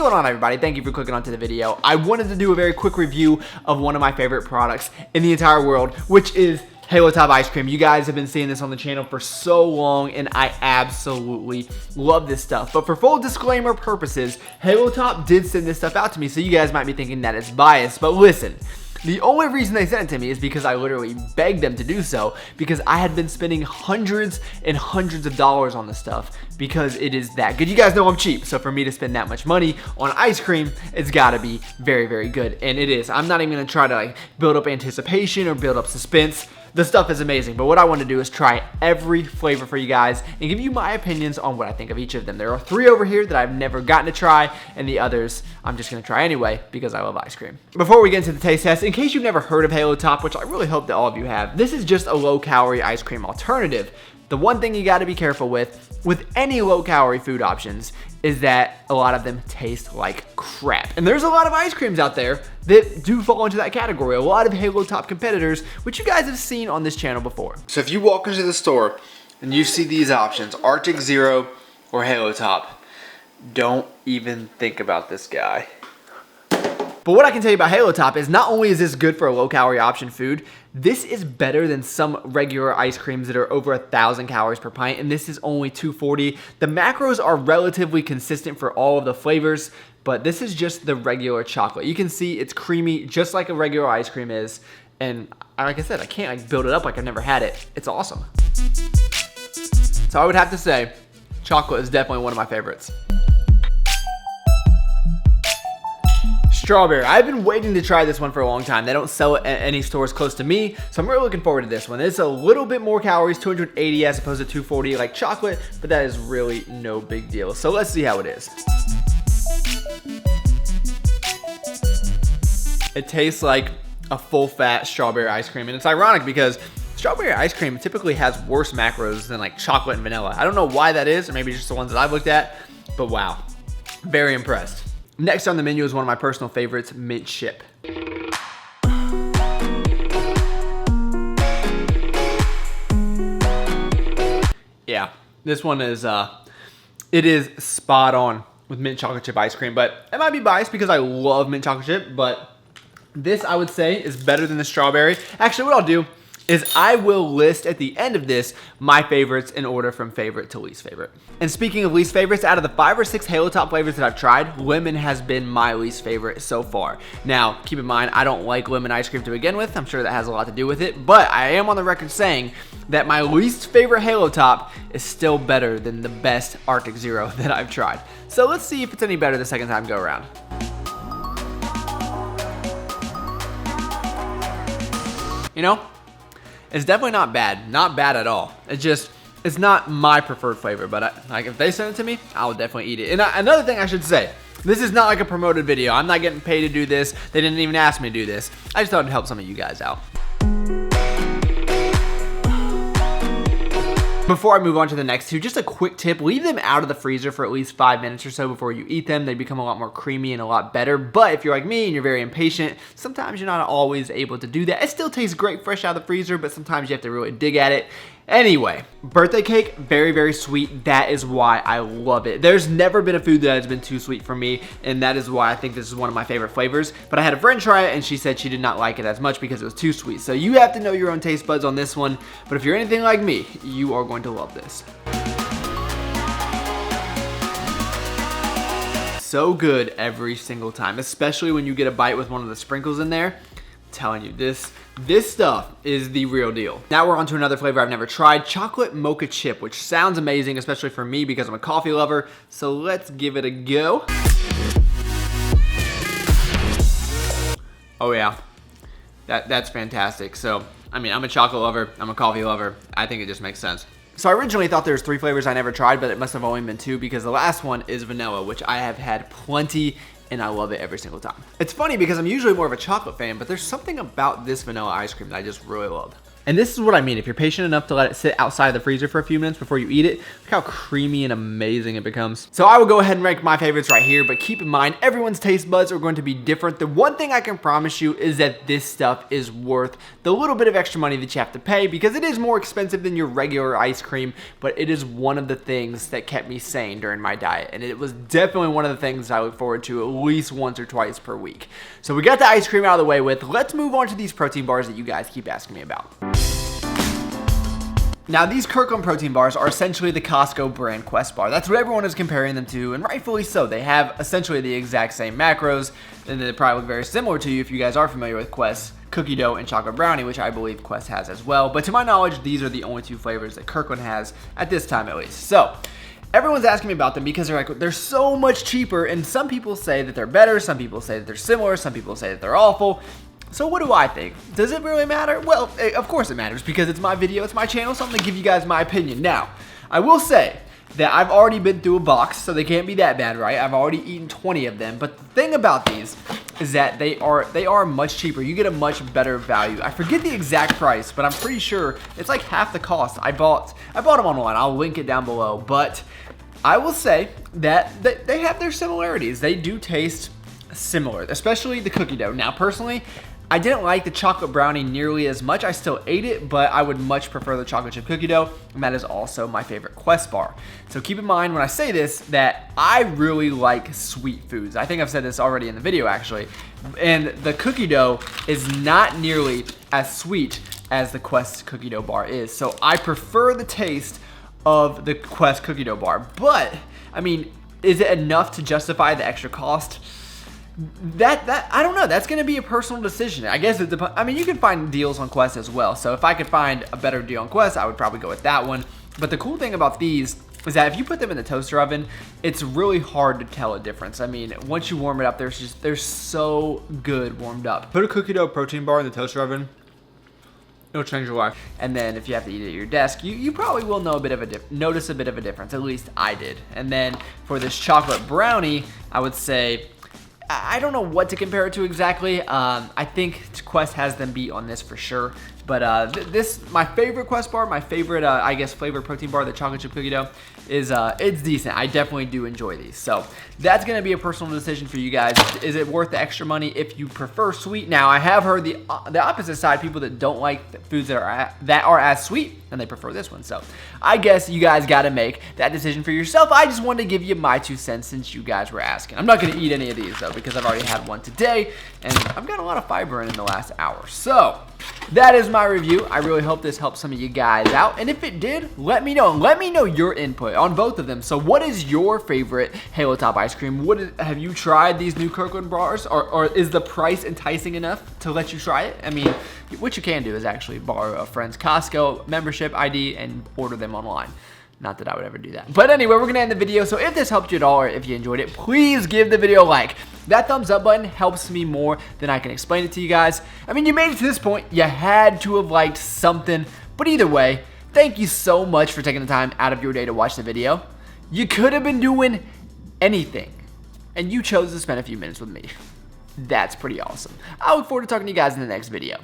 going on, everybody? Thank you for clicking onto the video. I wanted to do a very quick review of one of my favorite products in the entire world, which is Halo Top ice cream. You guys have been seeing this on the channel for so long, and I absolutely love this stuff. But for full disclaimer purposes, Halo Top did send this stuff out to me, so you guys might be thinking that it's biased. But listen, the only reason they sent it to me is because I literally begged them to do so, because I had been spending hundreds and hundreds of dollars on this stuff because it is that good. You guys know I'm cheap, so for me to spend that much money on ice cream, it's gotta be very, very good. And it is. I'm not even gonna try to build up anticipation or build up suspense. The stuff is amazing, but what I want to do is try every flavor for you guys and give you my opinions on what I think of each of them. There are 3 over here that I've never gotten to try, and the others I'm just going to try anyway because I love ice cream. Before we get into the taste test, in case you've never heard of Halo Top, which I really hope that all of you have, this is just a low-calorie ice cream alternative. The one thing you got to be careful with any low-calorie food options is that a lot of them taste like crap. And there's a lot of ice creams out there that do fall into that category. A lot of Halo Top competitors, which you guys have seen on this channel before. So if you walk into the store and you see these options, Arctic Zero or Halo Top, don't even think about this guy. But what I can tell you about Halo Top is not only is this good for a low-calorie option food, this is better than some regular ice creams that are over 1,000 calories per pint, and this is only 240. The macros are relatively consistent for all of the flavors, but this is just the regular chocolate. You can see it's creamy just like a regular ice cream is, and like I said, I can't build it up like I've never had it. It's awesome. So I would have to say, chocolate is definitely one of my favorites. Strawberry. I've been waiting to try this one for a long time. They don't sell it at any stores close to me, so I'm really looking forward to this one. It's a little bit more calories, 280 as opposed to 240 like chocolate, but that is really no big deal. So let's see how it is. It tastes like a full-fat strawberry ice cream, and it's ironic because strawberry ice cream typically has worse macros than like chocolate and vanilla. I don't know why that is, or maybe just the ones that I've looked at, but wow, very impressed. Next on the menu is one of my personal favorites, mint chip. Yeah, this one is, it is spot on with mint chocolate chip ice cream, but it might be biased because I love mint chocolate chip, but this I would say is better than the strawberry. Actually, what I'll do is I will list at the end of this my favorites in order from favorite to least favorite. And speaking of least favorites, out of the 5 or 6 Halo Top flavors that I've tried, lemon has been my least favorite so far. Now, keep in mind, I don't like lemon ice cream to begin with. I'm sure that has a lot to do with it, but I am on the record saying that my least favorite Halo Top is still better than the best Arctic Zero that I've tried. So let's see if it's any better the second time go around. You know, it's definitely not bad. Not bad at all. It's not my preferred flavor, but like if they send it to me, I'll definitely eat it. And another thing I should say, this is not like a promoted video. I'm not getting paid to do this. They didn't even ask me to do this. I just thought it'd help some of you guys out. Before I move on to the next 2, just a quick tip. Leave them out of the freezer for at least 5 minutes or so before you eat them. They become a lot more creamy and a lot better. But if you're like me and you're very impatient, sometimes you're not always able to do that. It still tastes great fresh out of the freezer, but sometimes you have to really dig at it. Anyway, birthday cake, very, very sweet. That is why I love it. There's never been a food that has been too sweet for me, and that is why I think this is one of my favorite flavors. But I had a friend try it, and she said she did not like it as much because it was too sweet. So you have to know your own taste buds on this one, but if you're anything like me, you are going to love this. So good every single time, especially when you get a bite with one of the sprinkles in there. I'm telling you, this stuff is the real deal. Now we're on to another flavor I've never tried, chocolate mocha chip, which sounds amazing, especially for me because I'm a coffee lover. So let's give it a go. Oh yeah, that's fantastic. So, I mean, I'm a chocolate lover, I'm a coffee lover. I think it just makes sense. So I originally thought there was 3 flavors I never tried, but it must have only been 2 because the last one is vanilla, which I have had plenty and I love it every single time. It's funny because I'm usually more of a chocolate fan, but there's something about this vanilla ice cream that I just really love. And this is what I mean. If you're patient enough to let it sit outside of the freezer for a few minutes before you eat it, look how creamy and amazing it becomes. So I will go ahead and rank my favorites right here, but keep in mind, everyone's taste buds are going to be different. The one thing I can promise you is that this stuff is worth the little bit of extra money that you have to pay, because it is more expensive than your regular ice cream, but it is one of the things that kept me sane during my diet. And it was definitely one of the things I look forward to at least once or twice per week. So we got the ice cream out of the way with. Let's move on to these protein bars that you guys keep asking me about. Now, these Kirkland protein bars are essentially the Costco brand Quest bar. That's what everyone is comparing them to, and rightfully so. They have essentially the exact same macros, and they probably look very similar to you if you guys are familiar with Quest cookie dough and chocolate brownie, which I believe Quest has as well. But to my knowledge, these are the only two flavors that Kirkland has at this time at least. So everyone's asking me about them because they're so much cheaper, and some people say that they're better, some people say that they're similar, some people say that they're awful. So what do I think? Does it really matter? Well, of course it matters, because it's my video, it's my channel, so I'm gonna give you guys my opinion. Now, I will say that I've already been through a box, so they can't be that bad, right? I've already eaten 20 of them, but the thing about these is that they are much cheaper. You get a much better value. I forget the exact price, but I'm pretty sure it's like half the cost. I bought them online. I'll link it down below, but I will say that they have their similarities. They do taste similar, especially the cookie dough. Now, personally, I didn't like the chocolate brownie nearly as much. I still ate it, but I would much prefer the chocolate chip cookie dough, and that is also my favorite Quest bar. So keep in mind when I say this that I really like sweet foods. I think I've said this already in the video, actually. And the cookie dough is not nearly as sweet as the Quest cookie dough bar is. So I prefer the taste of the Quest cookie dough bar. But, I mean, is it enough to justify the extra cost? That I don't know. That's going to be a personal decision. I guess it depends. I mean, you can find deals on Quest as well. So if I could find a better deal on Quest, I would probably go with that one. But the cool thing about these is that if you put them in the toaster oven, it's really hard to tell a difference. I mean, once you warm it up, they're so good warmed up. Put a cookie dough protein bar in the toaster oven. It'll change your life. And then if you have to eat it at your desk, you probably will know notice a bit of a difference. At least I did. And then for this chocolate brownie, I would say, I don't know what to compare it to exactly. I think Quest has them beat on this for sure. But my favorite Quest bar, my favorite, I guess, flavored protein bar, the chocolate chip cookie dough, is it's decent. I definitely do enjoy these. So that's going to be a personal decision for you guys. Is it worth the extra money if you prefer sweet? Now, I have heard the opposite side, people that don't like foods that are as sweet, and they prefer this one. So I guess you guys got to make that decision for yourself. I just wanted to give you my 2 cents since you guys were asking. I'm not going to eat any of these, though, because I've already had one today, and I've got a lot of fiber in the last hour. So that is my review. I really hope this helped some of you guys out, and if it did, let me know. Let me know your input on both of them. So what is your favorite Halo Top ice cream? Have you tried these new Kirkland bars, or is the price enticing enough to let you try it? I mean, what you can do is actually borrow a friend's Costco membership ID and order them online. Not that I would ever do that. But anyway, we're going to end the video. So if this helped you at all, or if you enjoyed it, please give the video a like. That thumbs up button helps me more than I can explain it to you guys. I mean, you made it to this point. You had to have liked something. But either way, thank you so much for taking the time out of your day to watch the video. You could have been doing anything, and you chose to spend a few minutes with me. That's pretty awesome. I look forward to talking to you guys in the next video.